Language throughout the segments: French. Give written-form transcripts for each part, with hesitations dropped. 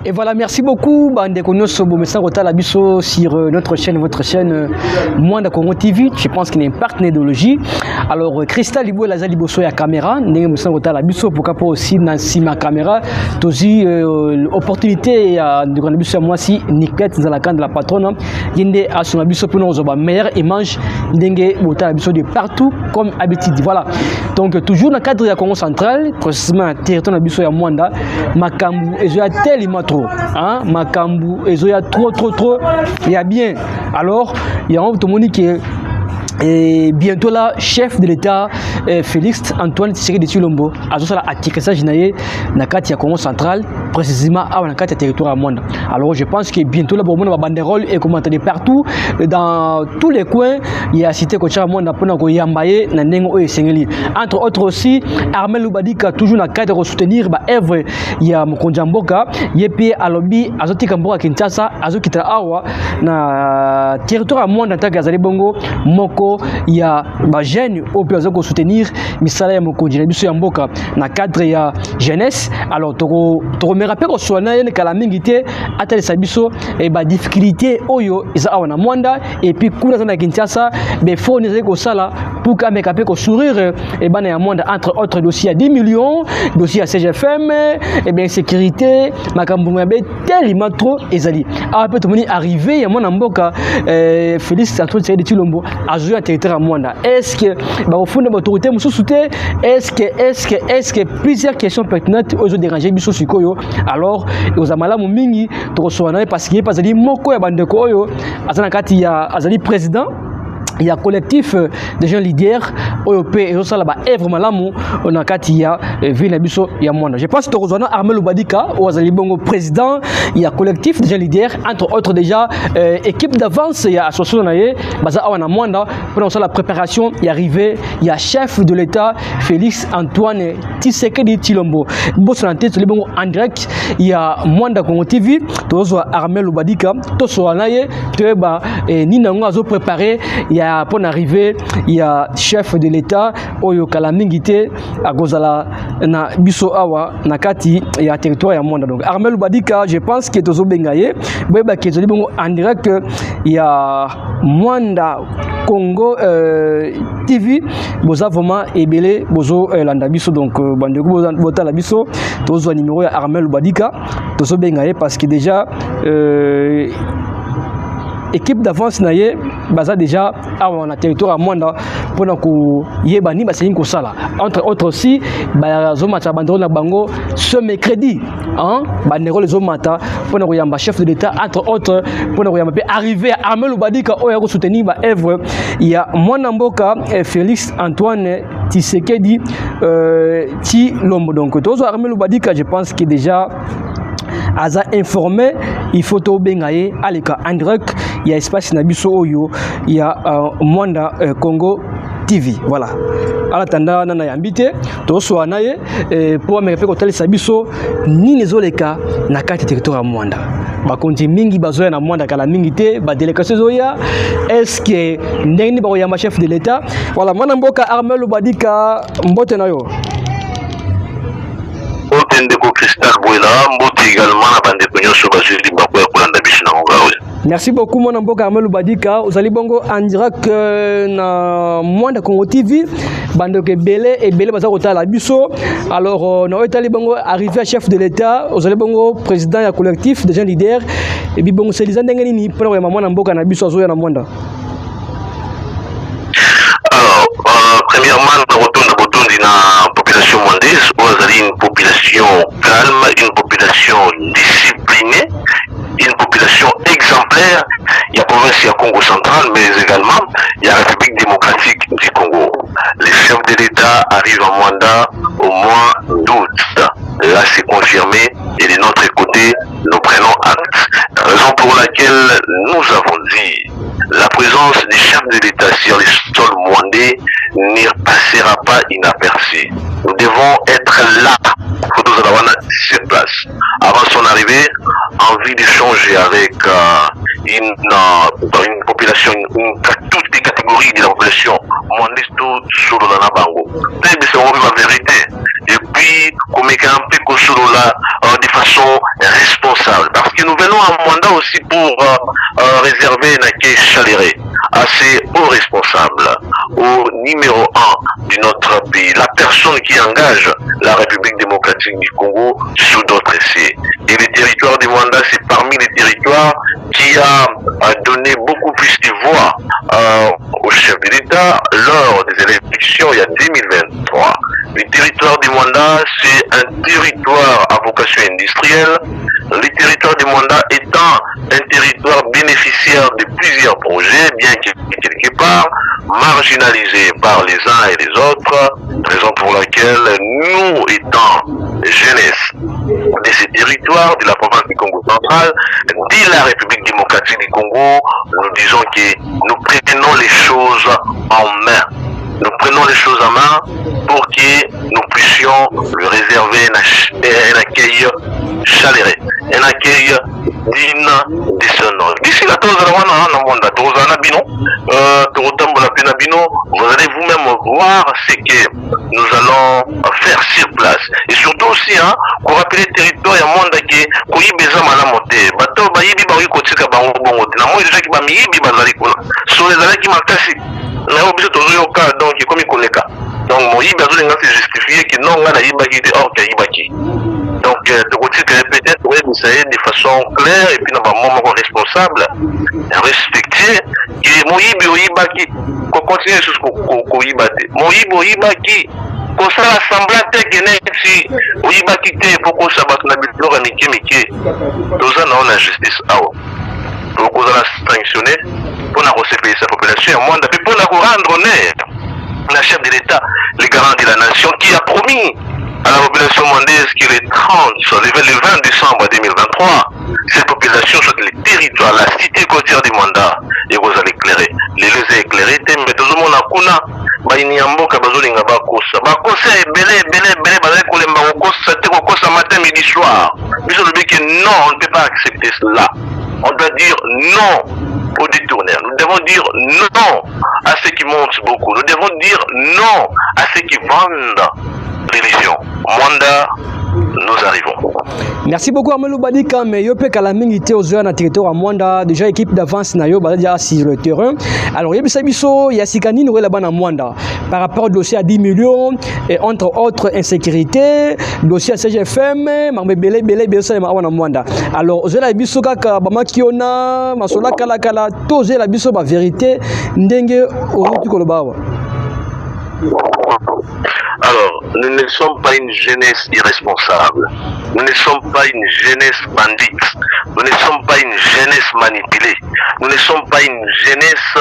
Et voilà, merci beaucoup. Sur notre chaîne, votre chaîne Mwanda Congo TV. Je pense qu'il y a une partenariat. Alors, Cristal Libo Lazali Bosso ya caméra. Pourquoi aussi dans ma caméra. Aussi, opportunité de moi si Nicolette dans la canne de la patronne. Il y a son abisso pour nous meilleure image de partout comme habitude. Voilà. Donc, toujours dans le cadre de la Congo centrale, précisément territoire abisso ya Mwanda, Makambu et Zoya tellement trop. Hein? Makambu et Zoya trop. Il y a bien. Alors, il y a un monde qui est. Et bientôt là, chef de l'État Félix Antoine Tshisekedi Tshilombo a attiré ça jinaye nakati ya Congo central précisément à nakati ya territoire à Mwanda. Alors je pense que bientôt là bon banderole et commenter de partout dans tous les coins il y a cité Kocha Mwanda pona ko yambaye na ndengo o esengeli. Entre autres aussi Armel Lubadika toujours na cadre de soutenir ba œuvre ya Mokonja Mboka yepi alobi azotika Mboka Kinshasa azokita awa na territoire à Mwanda takazali bongo moko il y a des jeunes qui soutenir misala ya mokonzi na biso ya mboka na cadre ya jeunesse. Alors to me rappelle que soana yene kala mingi te atali sabiso e ba difficulté oyo isa awana Mwanda et puis kuna na Kinshasa be fo ni ko sala pour ka me kapé ko sourire e bana ya Mwanda entre autres dossiers à 10 millions dossiers à CGFM et bien sécurité makambu mabe tellement trop ezali après tout moni arrivé ya mwana mboka Félix Antoine Tshisekedi Tshilombo azoya territoire à Mwanda. Est-ce que au fond de l'autorité est-ce que plusieurs questions pertinentes aux dérangés biso sikoyo alors aux amala mingi to reçoit parce qu'il pas ali moko ya bandeko oyo azana kati ya azali président. Il y a un collectif de jeunes leaders européens et aussi là-bas œuvre malamu on a katia ville biso ya Mwanda. Je pense que Rosana Armel Lubadika ou Azali Bongo président il y a collectif de jeunes leaders entre autres déjà équipe d'avance il y a association naie baza awana Mwanda pour la préparation y arrivé il y a chef de l'État Félix Antoine Tshisekedi Tshilombo boss en tête Bongo en direct il y a Mwanda Congo TV tozo Armel Lubadika tozo naie teba ni nango azo préparer il y a pour arriver il y a chef de l'État oyo kala mingité a gozala na biso awa na kati ya territoire ya Mwanda. Donc Armel Lubadika je pense que tozo bengaye boyeba ke zoli bongo en direct il y a Mwanda Congo TV boza vraiment ebele bozo landa biso donc bandeko bota la biso tozo numéro ya Armel Lubadika tozo bengaye parce que déjà équipe d'avance naie baza déjà on a territoire à Mwanda pour ko yeba ni baseni ko sala entre autres aussi bazo mata bandero na bango ce mercredi hein bandero les mata pour ko yamba chef de l'État entre autres pour ko yamba arriver à Armel Lubadika o ya ko soutenir ba œuvre il y a Mwana Mboka Félix Antoine Tshisekedi Tshilombo. Donc tozo Armel Lubadika je pense que déjà Aza informé, il faut tout bengaye aleka en direct, il y a espace nabiso oyo, il y a Mwanda Congo TV. Voilà. À l'attendant, on a invité, tout soit naye pour me répéter que sabiso ni les oleka na carte territoire à Mwanda. Ba konti mingi bazoya na Mwanda kala mingi te, ba délégation zoya. Est-ce que ndeni ba yamba chef de l'État? Voilà, Mwana Mboka Armel Lubadika mbote na yo. Merci beaucoup Mwana Mboka Armel Lubadika. Vous allez bongo en direct na Mwanda Congo TV. Bande que belé et belé baza kota la biso. Alors on a été bongo arrivé à chef de l'État. Vous allez bongo président ya collectif des jeunes leaders. Et puis bongo c'est les ndengeni ni pour Mwana Mboka na biso azoya na Mwanda. Alors premièrement la population mwandaise, vous avez une population calme, une population disciplinée, une population exemplaire. Il y a la province, il y a Congo central, mais également il y a la République démocratique du Congo. Les chefs de l'État arrivent à Mwanda au mois d'août. Là, c'est confirmé et de notre côté, nous prenons acte. Raison pour laquelle nous avons dit la présence des chefs de l'État sur les sols mwandais n'y passera pas inaperçue. Nous devons être là pour nous avoir sur place. Avant son arrivée, envie d'échanger avec une population, toutes les catégories de la population mwandaise tout sur le Nabango. C'est la vérité. Et puis, comme un peu de façon responsable. un mandat aussi pour réserver Naké Chaléré à ses hauts responsables, au numéro 1 de notre pays, la personne qui engage la République démocratique du Congo sous d'autres essais. Et le territoire du Rwanda, c'est parmi les territoires qui a donné beaucoup plus de voix au chef de l'État lors des élections il y a 2023. Le territoire du Rwanda, c'est un territoire à vocation industrielle. Le territoire du Rwanda étant un territoire bénéficiaire de plusieurs projets, bien que quelque part marginalisé par les uns et les autres, raison pour laquelle nous, étant jeunesse de ces territoires, de la province du Congo central, de la République démocratique du Congo, nous disons que nous prenons les choses en main. Nous prenons les choses en main pour que nous puissions lui réserver un accueil chaleureux, un accueil digne de son nom. D'ici là, vous allez vous-même voir ce que nous allons faire sur place. Et surtout aussi, pour rappeler le territoire, il y a un monde qui est besoin de monter. Bateau, bayibi, bayi, kotika, bango, bongo. Na moi, déjà qui m'a mis, bazali, kola. Sur les années qui m'a cassé. Na obligé de toujours au cas, donc, comme il connaît cas. Donc, moi, il besoin de se justifier que non, on a yibaki, or, qu'il yibaki. Donc, de côté que peut-être, oui, ça y est, de façon claire, et puis, dans un moment responsable, respecter, que moi, yibaki, qu'on continue sur ce qu'on yibate. Moi, yibaki, qu'on s'en assemblée, que si, yibaki, pour qu'on s'abatte, on a mis l'or, nous avons la justice, pour qu'on a sanctionné, pour nous recevoir sa population, pour nous rendre honneur, la chef de l'État, les garants de la nation, qui a promis à la population mondaise que le 20 décembre 2023, cette population sur les territoires, la cité côtière du mandat, et vous allez éclairer. Les éclairés, mais tout le monde a kuna, Bainiamboka Bazolinga Bakosa. Bakosa est belé, Bazé Kolemba Bakosa, Tekosa matin, midi, soir. Mais je dis que non, on ne peut pas accepter cela. On doit dire non aux détourneurs. Nous devons dire non à ceux qui montent beaucoup. Nous devons dire non à ceux qui vendent religion. Mwanda, nous arrivons. Merci beaucoup Amelou Badika, mais yo pe kalamingi te ozoya na territoire à Mwanda, déjà équipe d'avance na yo badia sur le terrain. Alors yebisa biso ya sikani no là-bas na Mwanda par rapport au dossier à 10 millions et entre autres insécurité, dossier à CGFM, marbe belé ça na Mwanda. Alors ozoya biso kaka bama kiona masola kala to ozoya biso ba vérité ndenge oruti kolobawa. Alors, nous ne sommes pas une jeunesse irresponsable. Nous ne sommes pas une jeunesse bandite. Nous ne sommes pas une jeunesse manipulée. Nous ne sommes pas une jeunesse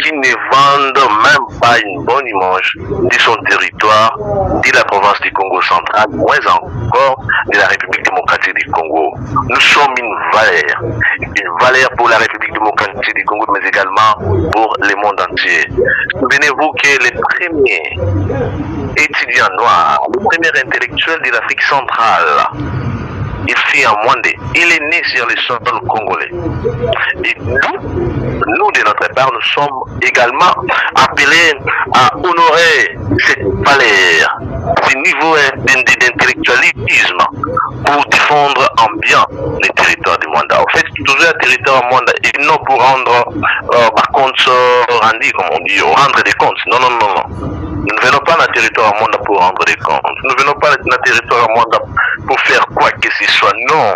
qui ne vend même pas une bonne image de son territoire, de la province du Congo central, moins encore de la République démocratique du Congo. Nous sommes une valeur pour la République démocratique du Congo, mais également pour le monde entier. Souvenez-vous que les premiers étudiant noir, le premier intellectuel de l'Afrique centrale, il fut en Mwandé. Il est né sur le sol congolais. Et nous, de notre part, nous sommes également appelés à honorer cette valeur, ce niveau d'intellectualisme pour défendre en bien les territoires du Mwanda. En fait, toujours un territoire Mwanda et non pour rendre, par contre, rendu, comme on dit, rendre des comptes. Non. Nous ne venons pas dans le territoire Mwanda pour rendre des comptes. Nous ne venons pas dans le territoire Mwanda pour faire quoi que ce soit. Non.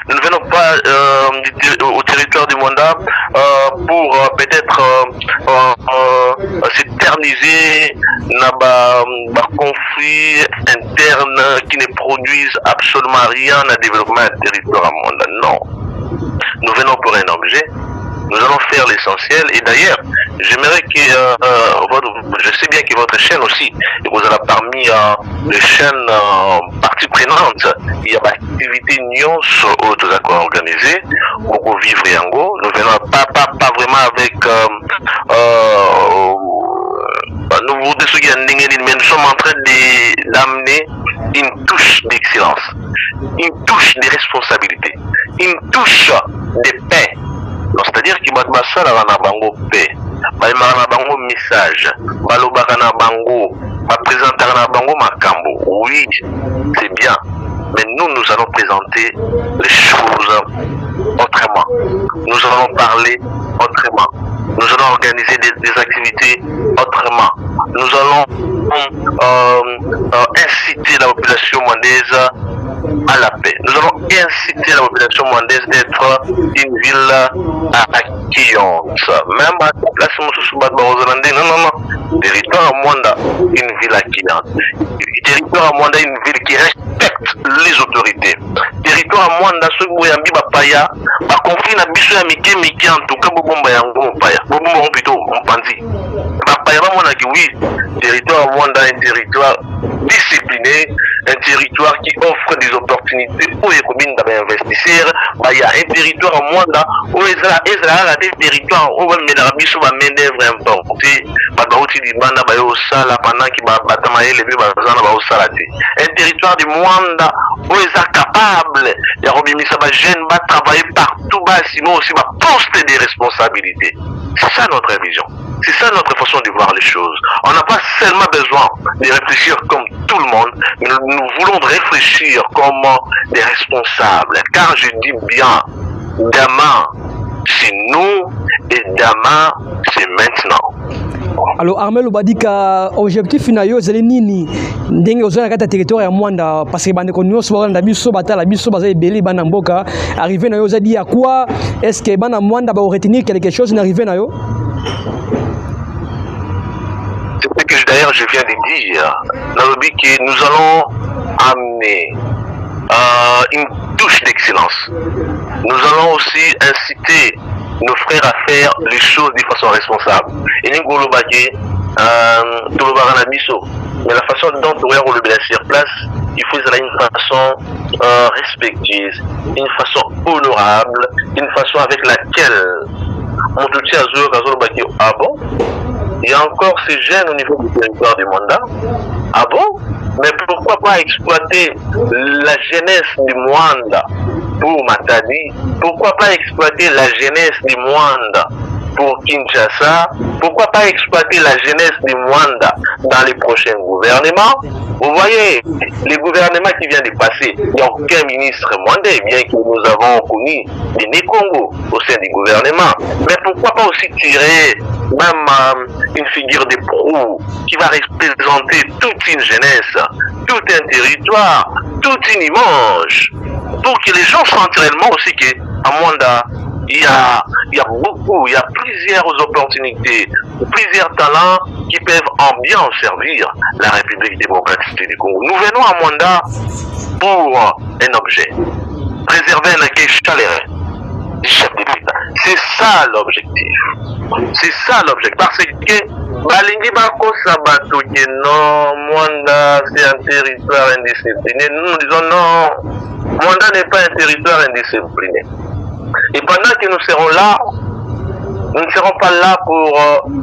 Nous ne venons pas au territoire du Mwanda pour peut-être s'éterniser dans des conflits internes qui ne produisent absolument rien à développer un territoire Mwanda. Non. Nous venons pour un objet. Nous allons faire l'essentiel et d'ailleurs, j'aimerais que je sais bien que votre chaîne aussi, vous avez parmi les chaînes parties prenantes, il y a l'activité Nyons aux accords organisés, pour vivre Yango. Nous venons pas vraiment avec mais nous sommes en train d'amener une touche d'excellence, une touche de responsabilité, une touche de paix. C'est-à-dire qu'il y a des bango paix, bango message, bango, présenter bango makambo. Oui, c'est bien, mais nous allons présenter les choses choses autrement. Nous allons parler autrement. Nous allons organiser des activités autrement. Nous allons inciter la population rwandaise à la paix. Nous allons inciter la population rwandaise d'être une ville accueillante. Même à la place non. Territoire à Mwanda, une ville accueillante. Territoire à Mwanda, une ville qui respecte les autorités. Territoire à Mwanda, ceux qui ont Bapaya, par conflit na biso ya mike mike en tout cas bobomba yango Paya. Bobomba plutôt on pandi. Bapaya ba mona ki oui, territoire à Mwanda, un territoire discipliné, un territoire qui offre des opportunités pour les communes d'investisseurs. Il y a un territoire à Mwanda où il y a des territoires où il y a des main-d'œuvre importée. Un territoire du Mwanda où ils sont capables de travailler partout, sinon aussi poster des responsabilités. C'est ça notre vision. C'est ça notre façon de voir les choses. On n'a pas seulement besoin de réfléchir comme tout le monde, mais nous voulons réfléchir comme des responsables. Car je dis bien, demain, c'est nous et demain, c'est maintenant. Alors Armel Obadika, objectif finayo zeli nini ndenge ozana kata territoire ya Mwanda parce que bande ko nyonso ba biso batala biso baza ebeli bana mboka arrivé na yo zadi à quoi est-ce que bana Mwanda ba retenir quelque chose n'arrivé na yo? C'est ce que d'ailleurs je viens de dire. Que nous allons amener une touche d'excellence. Nous allons aussi inciter nos frères à faire les choses de façon responsable. Et nous allons mais la façon dont nous allons le sur place, il faut une façon respectueuse, une façon honorable, une façon avec laquelle on te tient à bon. Il y a encore ces jeunes au niveau du territoire du Mwanda. Ah bon? Mais pourquoi pas exploiter la jeunesse du Mwanda pour Matadi? Pourquoi pas exploiter la jeunesse du Mwanda pour Kinshasa? Pourquoi pas exploiter la jeunesse du Mwanda dans les prochains gouvernements? Vous voyez, les gouvernements qui viennent de passer, il n'y a aucun ministre mwandais, bien que nous avons connu des Né-Congo au sein du gouvernement. Mais pourquoi pas aussi tirer même une figure de proue qui va représenter toute une jeunesse, tout un territoire, toute une image, pour que les gens sentent réellement aussi qu'à Mwanda, il y a beaucoup, il y a plusieurs opportunités, plusieurs talents qui peuvent en bien servir la République démocratique du Congo. Nous venons à Mwanda pour un objet, préserver un accueil chaleureux du chef de l'État. C'est ça l'objectif. C'est ça l'objectif. Parce que Balingi Bako Sabato, non, Mwanda c'est un territoire indiscipliné. Nous disons non, Mwanda n'est pas un territoire indiscipliné. Et pendant que nous serons là, nous ne serons pas là pour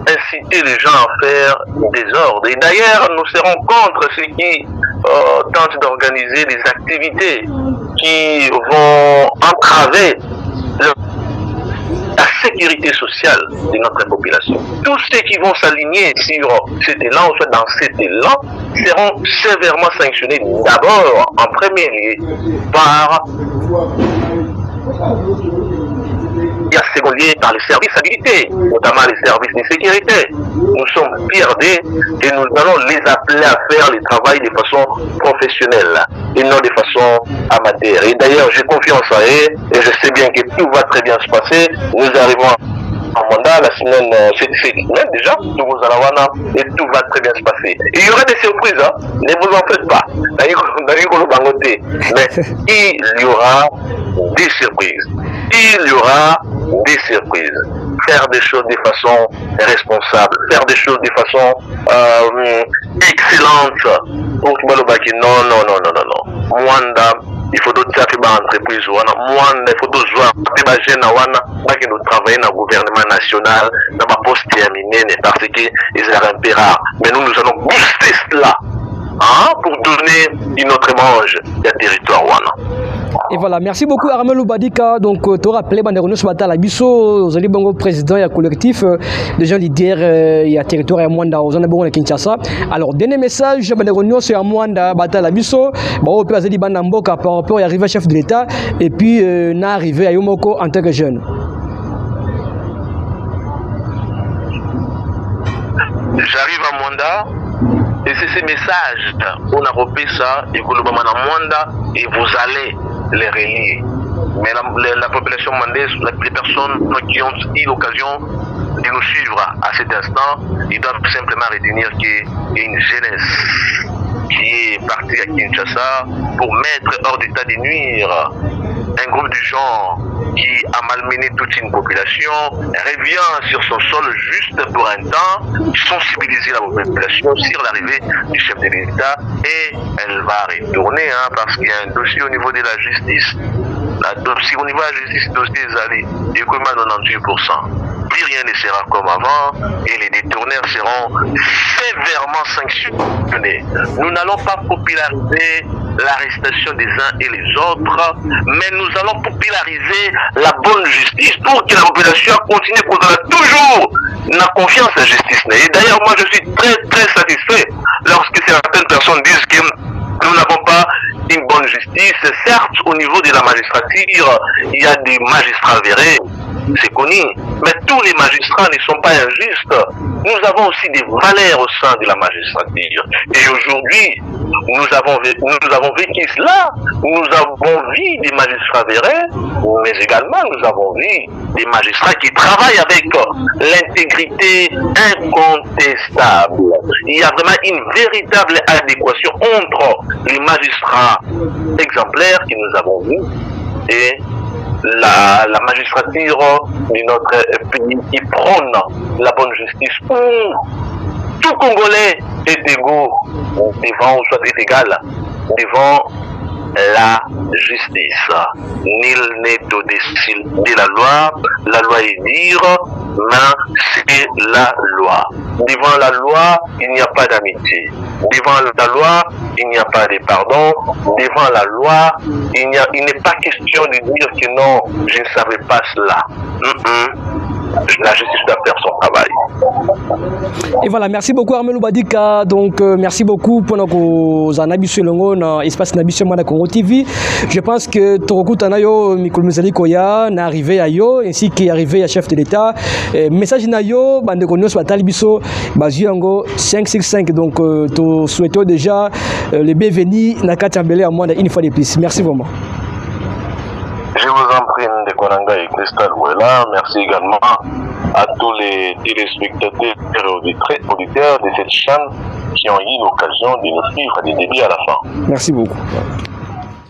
inciter les gens à faire des ordres. Et d'ailleurs, nous serons contre ceux qui tentent d'organiser des activités qui vont entraver la sécurité sociale de notre population. Tous ceux qui vont s'aligner sur cet élan, ou soit dans cet élan, seront sévèrement sanctionnés d'abord, en premier lieu, par second lieu par les services habilités, notamment les services de sécurité. Nous sommes PRD et nous allons les appeler à faire le travail de façon professionnelle et non de façon amateur. Et d'ailleurs, j'ai confiance en eux et je sais bien que tout va très bien se passer. Nous arrivons en Mwanda la semaine, cette semaine déjà, nous allons et tout va très bien se passer. Et il y aura des surprises, hein? Ne vous en faites pas. Mais il y aura des surprises. Il y aura des surprises. Faire des choses de façon responsable, faire des choses de façon excellente. Pour tout le monde, non. Mwanda, il faut d'autres entreprises. Mwanda, il faut d'autres joueurs. Qui nous travaillons dans le gouvernement national, dans ma poste terminée, parce qu'ils sont un peu rares. Mais nous allons booster cela. Pour donner une autre mange du territoire Wana. Et voilà, merci beaucoup Armel Loubadika. Donc, tu as rappelé Banderono ce matin à la Bisso, vous allez bongo président et collectif de gens leaders et à territoire et Mwanda, aux Anabon et Kinshasa. Alors, dernier message, Banderono c'est à Mwanda, Bata la Bisso, bon, peut aller Banamboka par rapport à arriver chef de l'État et puis n'a arrivé à Yomoko en tant que jeune. J'arrive à Mwanda et c'est ces messages on a repris ça et que le moment à Mwanda et vous allez les relier. Mais la population mwandaise, les personnes qui ont eu l'occasion de nous suivre à cet instant, ils doivent simplement retenir qu'il y a une jeunesse qui est partie à Kinshasa pour mettre hors d'état de nuire un groupe de gens qui a malmené toute une population, revient sur son sol juste pour un temps, sensibiliser la population sur l'arrivée du chef de l'État et elle va retourner parce qu'il y a un dossier au niveau de la justice. Si au niveau de la justice, le dossier est allé, et comme à 98%. Plus rien ne sera comme avant et les détourneurs seront sévèrement sanctionnés. Nous n'allons pas populariser l'arrestation des uns et les autres, mais nous allons populariser la bonne justice pour que la population continue à donner toujours la confiance à la justice. Et d'ailleurs, moi je suis très satisfait lorsque certaines personnes disent que nous n'avons pas une bonne justice. Certes, au niveau de la magistrature, il y a des magistrats véreux, c'est connu, mais tous les magistrats ne sont pas injustes. Nous avons aussi des valeurs au sein de la magistrature. Et aujourd'hui, nous avons vécu cela. Nous avons vu des magistrats véreux, mais également nous avons vu des magistrats qui travaillent avec l'intégrité incontestable. Il y a vraiment une véritable adéquation entre les magistrats exemplaires que nous avons vus et la magistrature de notre pays qui prône la bonne justice où tout Congolais est égaux devant, ou soit est égal devant la justice. Nul n'est au-dessus de la loi est dire, mais c'est la loi. Devant la loi, il n'y a pas d'amitié. Devant la loi, il n'y a pas de pardon. Devant la loi, il n'est pas question de dire que non, je ne savais pas cela. La justice doit faire son travail. Et voilà, merci beaucoup Armel Loubadika. Donc merci beaucoup pour nos analyses sur l'espace Nabiso Mwanda Congo TV. Je pense que Toroku Tanayo Mikolo Muzali Koya n'est arrivé à Yo ainsi qu'est arrivé à chef de l'État. Message Nayo bande konyo sur Talibiso Baziango 565. Donc nous souhaitons déjà le bienvenue na Katambele à Mwanda une fois de plus. Merci vraiment. Je vous en prie, Ndekonanga et Crystal Wella. Merci également à tous les téléspectateurs et auditeurs de cette chaîne qui ont eu l'occasion de nous suivre des débuts à la fin. Merci beaucoup.